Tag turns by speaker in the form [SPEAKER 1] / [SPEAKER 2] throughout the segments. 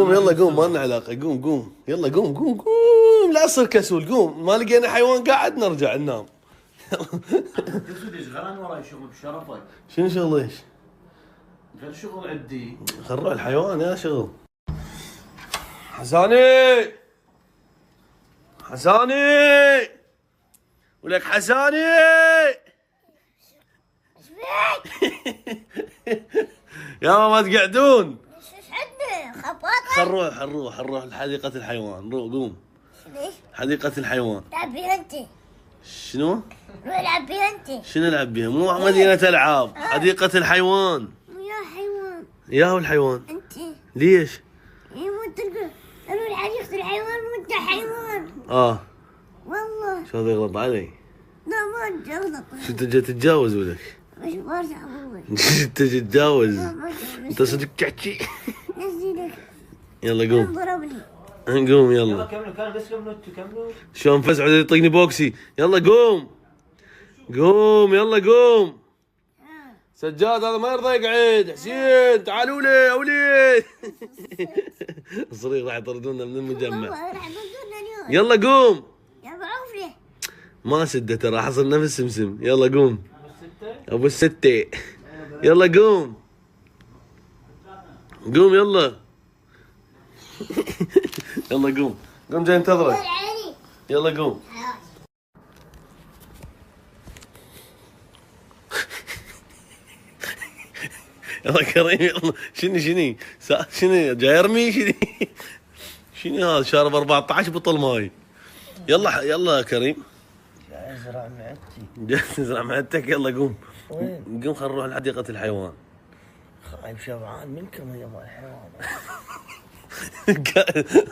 [SPEAKER 1] قوم يلا قوم، ما لنا علاقة. قوم قوم يلا، قوم قوم قوم، لا تصير كسول. قوم، ما لقينا حيوان قاعد نرجع ننام.
[SPEAKER 2] كسول يشغلان وراي شغل بشرفك.
[SPEAKER 1] شنو شغل ايش؟
[SPEAKER 2] غير شغل عندي.
[SPEAKER 1] خل نروح الحيوان يا شغل. حساني حساني ولك حساني. يا ما تقعدون.
[SPEAKER 3] ايش عندنا خباطة؟
[SPEAKER 1] خل نروح لحديقة الحيوان. روح قوم.
[SPEAKER 3] ليش؟
[SPEAKER 1] حديقة الحيوان.
[SPEAKER 3] العب بيها انت.
[SPEAKER 1] شنو؟
[SPEAKER 3] روح العب بيها انت.
[SPEAKER 1] شنو نلعب بيها؟ مو مدينة ألعاب، حديقة الحيوان.
[SPEAKER 3] يا حيوان.
[SPEAKER 1] يا هو الحيوان.
[SPEAKER 3] انت.
[SPEAKER 1] ليش؟
[SPEAKER 3] اي مو تلقى. روح حديقة الحيوان وانت حيوان. والله.
[SPEAKER 1] شو هذا يغلط علي؟
[SPEAKER 3] لا ما تغلط.
[SPEAKER 1] شو انت جاي تتجاوز ولك؟
[SPEAKER 3] مش برجع ابوي.
[SPEAKER 1] انت تتجاوز.
[SPEAKER 3] لا برجع.
[SPEAKER 1] انت صدق تحكي.
[SPEAKER 3] نزلك.
[SPEAKER 1] يلا قوم.
[SPEAKER 3] ضربني.
[SPEAKER 1] قوم
[SPEAKER 2] يلا
[SPEAKER 1] يلا.
[SPEAKER 2] كملوا، كان بس كملوا انتوا كملوا.
[SPEAKER 1] شلون فزع يطقني بوكسي. يلا قوم. قوم يلا قوم. سجاد هذا ما يرضى يقعد. حسين تعالوا لي اولي. الصريخ راح يطردونا من المجمع.
[SPEAKER 3] والله راح يبدلنا اليوم.
[SPEAKER 1] يلا قوم.
[SPEAKER 3] يا ابو عوفي.
[SPEAKER 1] ما سده ترى، حصل نفس سمسم. يلا قوم ابو الستة. يلا قوم. قوم يلا. يلا قوم. قوم جاي انتظرك.
[SPEAKER 3] علي.
[SPEAKER 1] يلا قوم. يلا كريم يلا. شنو شنو جاي ارمي شنو. شنو هذا شارب 14 بطل ماي. يلا يلا كريم.
[SPEAKER 2] جاي ازرع معدتي.
[SPEAKER 1] جاي تزرع معدتك. يلا قوم.
[SPEAKER 2] وين؟
[SPEAKER 1] قوم خلينا نروح لحديقة الحيوان.
[SPEAKER 2] خايب شبعان منكم يا مال الحيوان.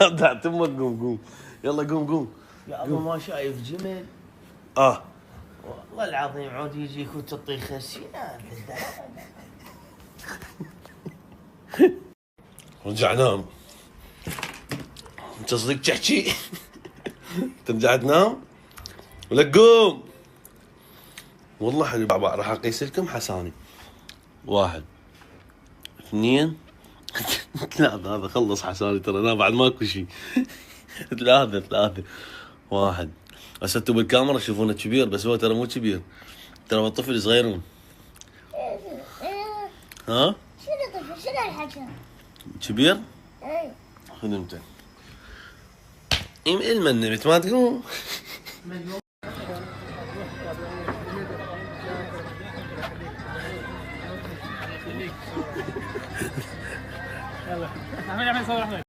[SPEAKER 1] ابدع تمك. قوم يلا قوم.
[SPEAKER 2] يا ابو ما شايف جمل. والله العظيم عود يجيك وتطيخ السنان.
[SPEAKER 1] رجع نام. انت صدق تحكي. ترجع تنام ولا قوم. والله حلو. راح اقيس لكم حساني. 1 2 3. هذا خلص حساني ترى. انا بعد ماكو شيء. 3. 1. هسه انتم بالكاميرا تشوفونه كبير، بس هو ترى مو كبير، ترى هو طفل صغيرون. ها؟
[SPEAKER 3] شنو طفل؟ شنو الحكي؟
[SPEAKER 1] كبير؟
[SPEAKER 3] اي.
[SPEAKER 1] خذ انت. المنمت ما تقوم.
[SPEAKER 4] يلا. احمد صور احمد.